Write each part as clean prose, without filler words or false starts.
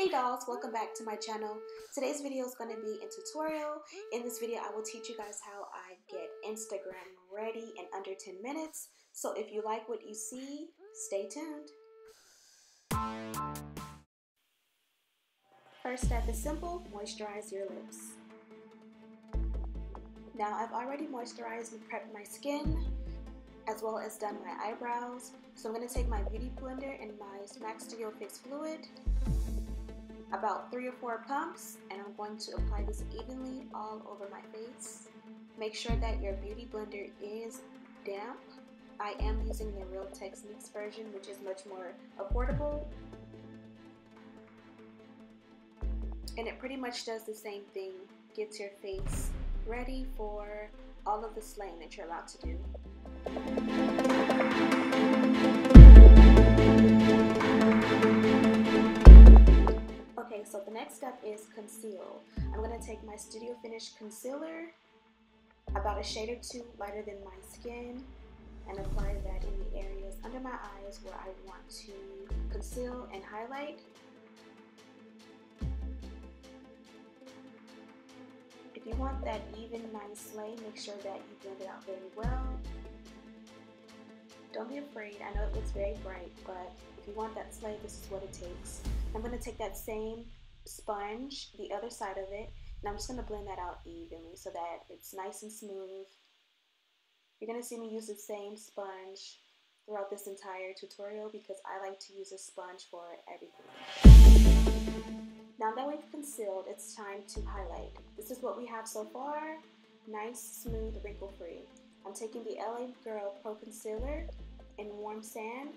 Hey dolls, welcome back to my channel. Today's video is going to be a tutorial. In this video I will teach you guys how I get Instagram ready in under 10 minutes. So if you like what you see, stay tuned. First step is simple, moisturize your lips. Now I've already moisturized and prepped my skin as well as done my eyebrows. So I'm going to take my beauty blender and my Max Studio Fix fluid, about 3 or 4 pumps, and I'm going to apply this evenly all over my face. Make sure that your beauty blender is damp. I am using the Real Techniques version, which is much more affordable. And it pretty much does the same thing, gets your face ready for all of the slaying that you're about to do. Okay, so the next step is conceal. I'm going to take my Studio Finish concealer, about a shade or two lighter than my skin, and apply that in the areas under my eyes where I want to conceal and highlight. If you want that even, nice slay, make sure that you blend it out very well. Don't be afraid, I know it looks very bright, but if you want that slay, this is what it takes. I'm going to take that same sponge, the other side of it, and I'm just going to blend that out evenly so that it's nice and smooth. You're going to see me use the same sponge throughout this entire tutorial because I like to use a sponge for everything. Now that we've concealed, it's time to highlight. This is what we have so far. Nice, smooth, wrinkle-free. I'm taking the LA Girl Pro Concealer in Warm Sand,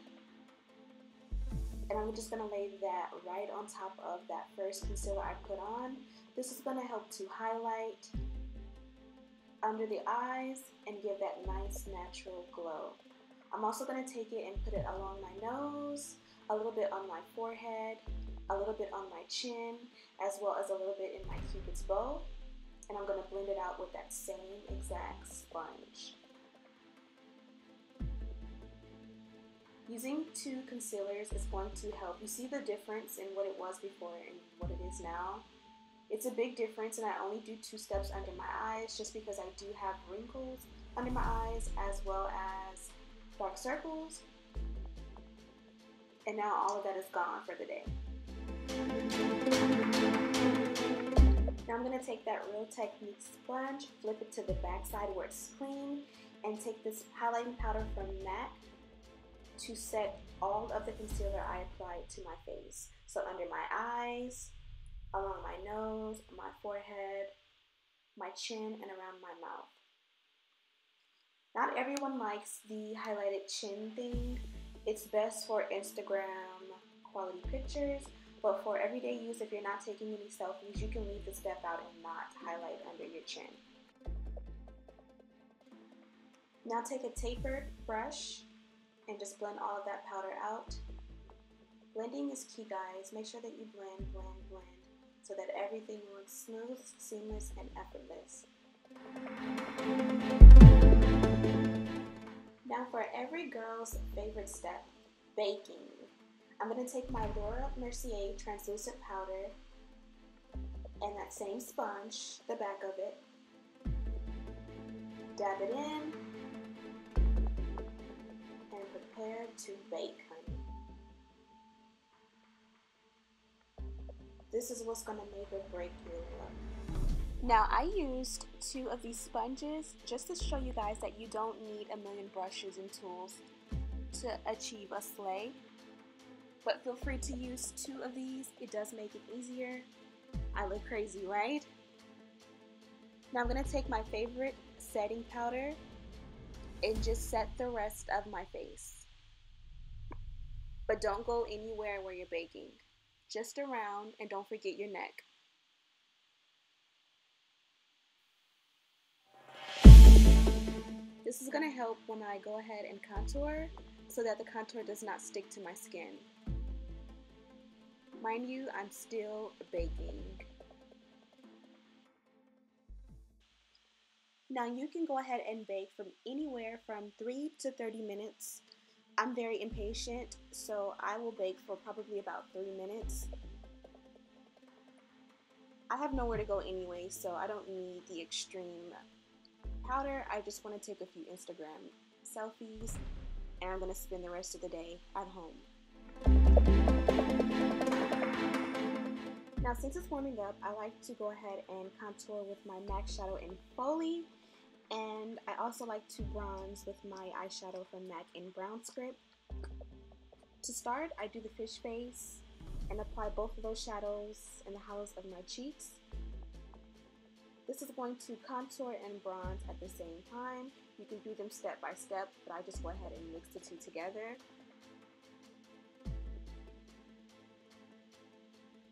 and I'm just going to lay that right on top of that first concealer I put on. This is going to help to highlight under the eyes and give that nice natural glow. I'm also going to take it and put it along my nose, a little bit on my forehead, a little bit on my chin, as well as a little bit in my Cupid's bow. And I'm going to blend it out with that same exact sponge. Using 2 concealers is going to help. You see the difference in what it was before and what it is now? It's a big difference, and I only do 2 steps under my eyes just because I do have wrinkles under my eyes as well as dark circles. And now all of that is gone for the day. Now I'm going to take that Real Techniques sponge, flip it to the back side where it's clean, and take this highlighting powder from MAC to set all of the concealer I applied to my face. So under my eyes, along my nose, my forehead, my chin, and around my mouth. Not everyone likes the highlighted chin thing. It's best for Instagram quality pictures, but for everyday use, if you're not taking any selfies, you can leave this step out and not highlight under your chin. Now take a tapered brush and just blend all of that powder out. Blending is key, guys. Make sure that you blend, blend, blend so that everything looks smooth, seamless, and effortless. Now for every girl's favorite step, baking. I'm going to take my Mercier translucent powder and that same sponge, the back of it, dab it in, and prepare to bake, honey. This is what's going to make or break your look. Now I used 2 of these sponges just to show you guys that you don't need a million brushes and tools to achieve a slay. But feel free to use 2 of these, it does make it easier. I look crazy, right? Now I'm going to take my favorite setting powder and just set the rest of my face. But don't go anywhere where you're baking. Just around, and don't forget your neck. This is going to help when I go ahead and contour so that the contour does not stick to my skin. Mind you, I'm still baking. Now you can go ahead and bake from anywhere from 3 to 30 minutes. I'm very impatient, so I will bake for probably about 3 minutes. I have nowhere to go anyway, so I don't need the extreme powder. I just want to take a few Instagram selfies, and I'm going to spend the rest of the day at home. Now, since it's warming up, I like to go ahead and contour with my MAC shadow in Folie, and I also like to bronze with my eyeshadow from MAC in Brown Script. To start, I do the fish face and apply both of those shadows in the hollows of my cheeks. This is going to contour and bronze at the same time. You can do them step by step, but I just go ahead and mix the two together.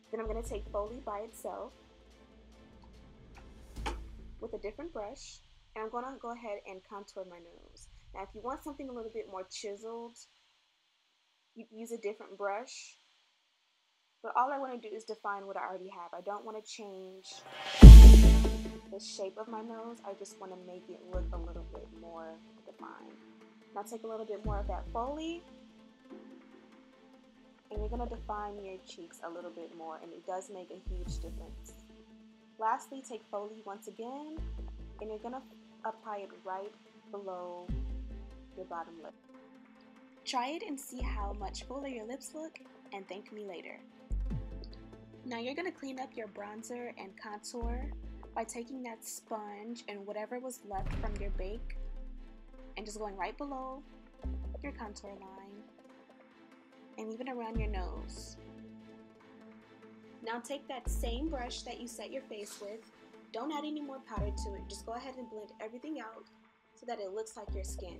Then I'm going to take Folie by itself with a different brush, and I'm going to go ahead and contour my nose. Now, if you want something a little bit more chiseled, you can use a different brush, but all I want to do is define what I already have. I don't want to change the shape of my nose. I just want to make it look a little bit more defined. Now take a little bit more of that Folie, and you're going to define your cheeks a little bit more, and it does make a huge difference. Lastly, take Folie once again, and you're going to apply it right below your bottom lip. Try it and see how much fuller your lips look, and thank me later. Now you're going to clean up your bronzer and contour by taking that sponge and whatever was left from your bake and just going right below your contour line and even around your nose. Now take that same brush that you set your face with. Don't add any more powder to it. Just go ahead and blend everything out so that it looks like your skin.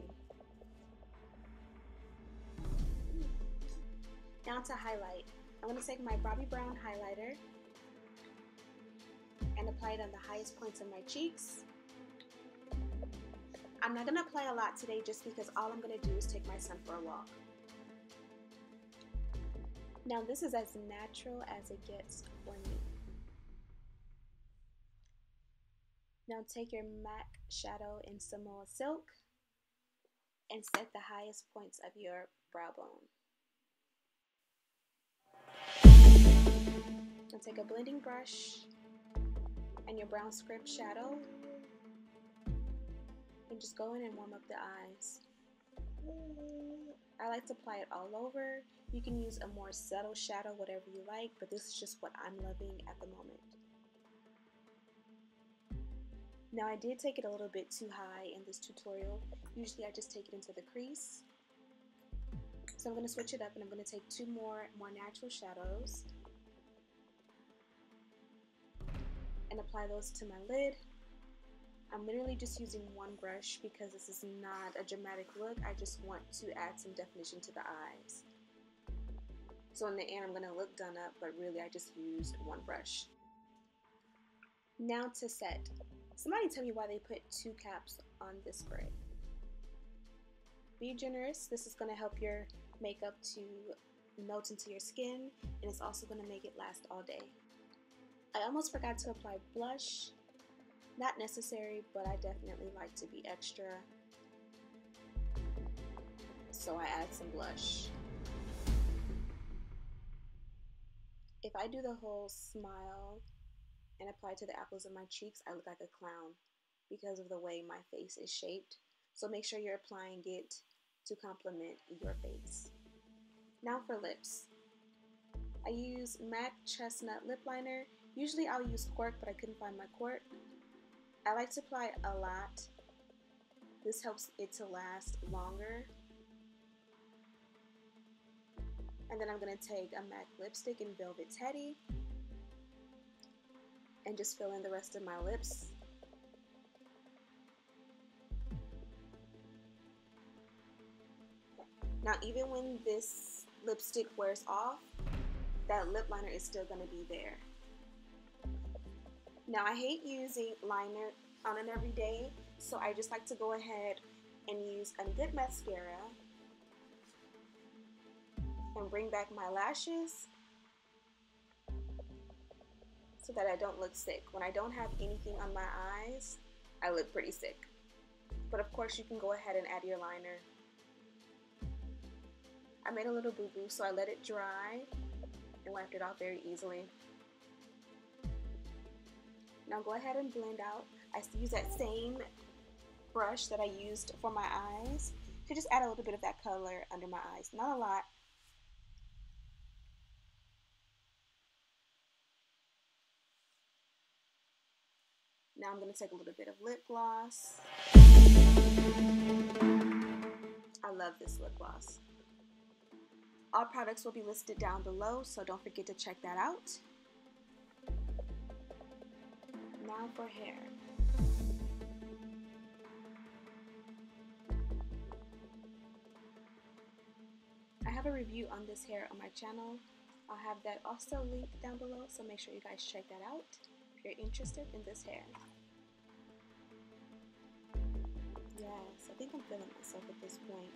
Now to highlight. I'm going to take my Bobbi Brown highlighter and apply it on the highest points of my cheeks. I'm not going to apply a lot today just because all I'm going to do is take my son for a walk. Now this is as natural as it gets for me. Now take your MAC shadow in Samoa Silk and set the highest points of your brow bone. Now take a blending brush and your Brown Script shadow and just go in and warm up the eyes. I like to apply it all over. You can use a more subtle shadow, whatever you like, but this is just what I'm loving at the moment. Now I did take it a little bit too high in this tutorial. Usually I just take it into the crease. So I'm going to switch it up and I'm going to take two more natural shadows and apply those to my lid. I'm literally just using one brush because this is not a dramatic look. I just want to add some definition to the eyes. So in the end, I'm going to look done up, but really I just used one brush. Now to set. Somebody tell me why they put 2 caps on this spray. Be generous. This is going to help your makeup to melt into your skin, and it's also going to make it last all day. I almost forgot to apply blush. Not necessary, but I definitely like to be extra, so I add some blush. If I do the whole smile and apply to the apples of my cheeks, I look like a clown because of the way my face is shaped. So make sure you're applying it to complement your face. Now for lips. I use MAC Chestnut lip liner. Usually I'll use cork, but I couldn't find my cork. I like to apply a lot. This helps it to last longer. And then I'm going to take a MAC lipstick in Velvet Teddy and just fill in the rest of my lips. Now even when this lipstick wears off, that lip liner is still going to be there. Now I hate using liner on an everyday, so I just like to go ahead and use a good mascara and bring back my lashes so that I don't look sick. When I don't have anything on my eyes, I look pretty sick. But of course you can go ahead and add your liner. I made a little boo-boo, so I let it dry and wiped it off very easily. Now go ahead and blend out. I use that same brush that I used for my eyes to just add a little bit of that color under my eyes. Not a lot. Now I'm going to take a little bit of lip gloss. I love this lip gloss. All products will be listed down below, so don't forget to check that out. Now for hair. I have a review on this hair on my channel. I'll have that also linked down below, so make sure you guys check that out if you're interested in this hair. Yes, I think I'm feeling myself at this point.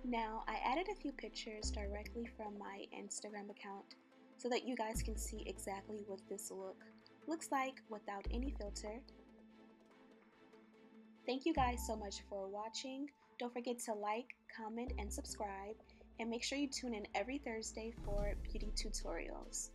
Now, I added a few pictures directly from my Instagram account so that you guys can see exactly what this look looks like without any filter. Thank you guys so much for watching. Don't forget to like, comment, and subscribe, and make sure you tune in every Thursday for beauty tutorials.